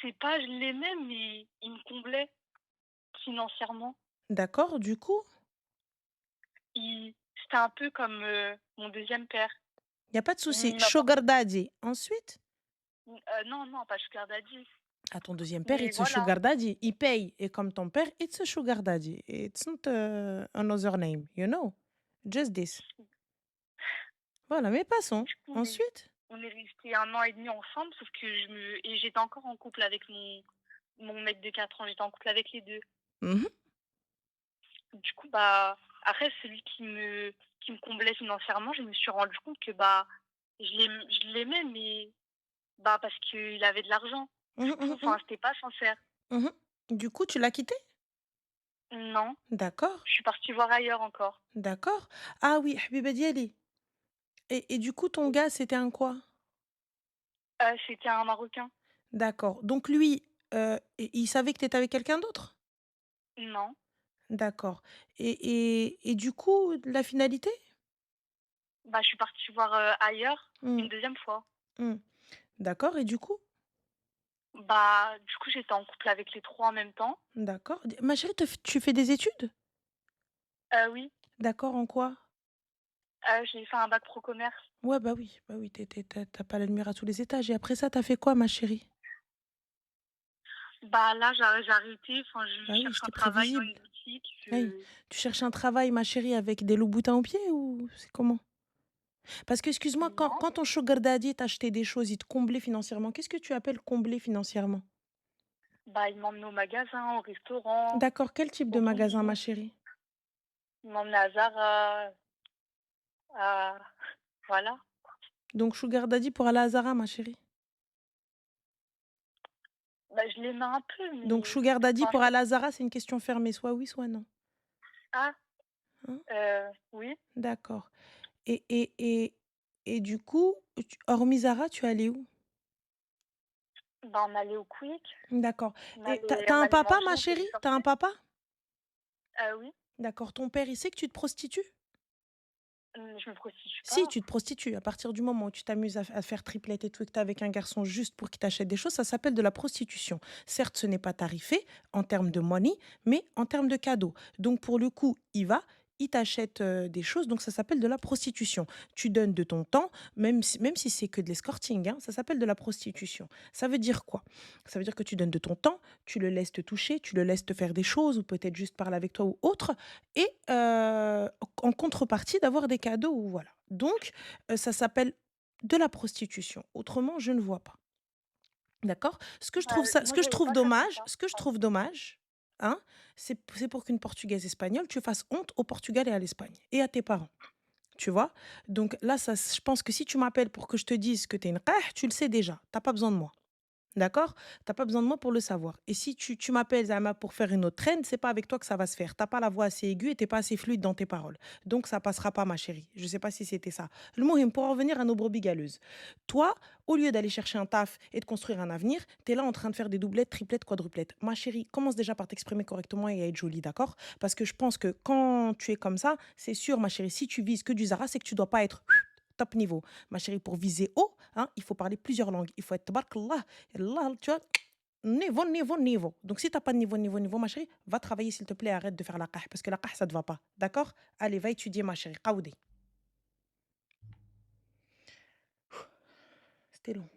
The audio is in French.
c'est pas je l'aimais, mais il me comblait financièrement. D'accord, du coup? C'était un peu comme, mon deuxième père. Il y a pas de souci. Il m'apporte Sugar daddy. Ensuite? non, non, pas sugar daddy, À ton deuxième père, mais it's a voilà. sugar daddy. Il paye. Et comme ton père, it's a sugar daddy. It's not another name, you know? Just this. Voilà, mais passons. Du coup, Ensuite? on est restés 1 an et demi ensemble, sauf que j'étais encore en couple avec mon mec de 4 ans, j'étais en couple avec les 2. Mhm. Du coup, après celui qui me comblait financièrement, je me suis rendu compte que, je l'aimais, mais, parce qu'il avait de l'argent. Du Mhm, coup, mhm, enfin, mhm, c'était pas sincère. mhm. Du coup, tu l'as quitté? Non, D'accord. je suis partie voir ailleurs encore. D'accord. Ah oui, Habiba Diali. Et du coup, ton gars, c'était un quoi? C'était un Marocain. D'accord. Donc lui, il savait que tu étais avec quelqu'un d'autre? Non, D'accord. Et du coup, la finalité? je suis partie voir, ailleurs Mmh, une deuxième fois. mmh. D'accord et du coup? Du coup, j'étais en couple avec les 3 en même temps. D'accord. D Ma chérie, tu fais des études? Oui, D'accord, en quoi? j'ai fait un bac pro commerce. Ouais, bah oui, tu pas la lumière à tous les étages et après ça, t'as fait quoi, ma chérie? Là, j'ai arrêté, enfin, je Bah oui, cherche un c'était travail dans prévisible. une boutique, Hey, tu cherches un travail, ma chérie, avec des loups-boutins aux pieds ou c'est comment? Parce que excuse-moi, non, quand ton sugar daddy t'achetait des choses, il te comblait financièrement, qu'est-ce que tu appelles combler financièrement? il m'emmenait au magasin, au restaurant, D'accord, quel type de au magasin, ma bowling, chérie? il m'emmenait à Zara, à voilà. Donc sugar daddy pour aller à Zara, ma chérie. Je l'aimais un peu, Donc mais sugar daddy pour franchement, aller à Zara, c'est une question fermée, soit oui, soit non. ah, Hein? oui, D'accord. Et et et et du coup, hormis Zara, tu es allée où? on allait au Quick, D'accord. Et tu on un allait papa, manger, ma on faisait chérie? des T'as un sorties. papa? Oui, D'accord. Ton père, il sait que tu te prostitues? je me prostitue Si, pas. tu te prostitues. À partir du moment où tu t'amuses à faire triplette et tout et que tu es avec un garçon juste pour qu'il t'achète des choses, ça s'appelle de la prostitution. Certes, ce n'est pas tarifé en termes de money, mais en termes de cadeaux. Donc pour le coup, il t'achète, des choses, donc ça s'appelle de la prostitution. Tu donnes de ton temps, même si c'est que de l'escorting, hein, ça s'appelle de la prostitution. Ça veut dire quoi? Ça veut dire que tu donnes de ton temps, tu le laisses te toucher, tu le laisses te faire des choses ou peut-être juste parler avec toi ou autre et en contrepartie d'avoir des cadeaux ou voilà. Donc ça s'appelle de la prostitution. Autrement, je ne vois pas. D'accord? Ce Moi, que je j'avais trouve pas capté dommage ça. ce que je Pardon. trouve dommage, hein, c'est pour qu'une Portugaise espagnole, tu fasses honte au Portugal et à l'Espagne et à tes parents, tu vois? Donc là, ça je pense que si tu m'appelles pour que je te dise que tu es une qah, tu le sais déjà, tu as pas besoin de moi. D'accord? T'as pas besoin de moi pour le savoir. Et si tu m'appelles Zama pour faire une autre traîne, c'est pas avec toi que ça va se faire. T'as pas la voix assez aiguë et t'es pas assez fluide dans tes paroles. Donc ça passera pas, ma chérie. Je sais pas si c'était ça. Le mohim, pour en revenir à nos brebis galeuses. Toi, au lieu d'aller chercher un taf et de construire un avenir, t'es là en train de faire des doublettes, triplettes, quadruplettes. Ma chérie, commence déjà par t'exprimer correctement et à être jolie, d'accord? Parce que je pense que quand tu es comme ça, c'est sûr, ma chérie, si tu vises que du Zara, c'est que tu dois pas être top niveau. Ma chérie, pour viser haut, hein, il faut parler plusieurs langues. Il faut être tabarakallah, Allah, tu vois, niveau, niveau, niveau. Donc, si t'as pas de niveau, niveau, niveau, ma chérie, va travailler, s'il te plaît, arrête de faire la qah, parce que la qah, ça te va pas. D'accord? Allez, va étudier, ma chérie. Qaoudi. C'était long.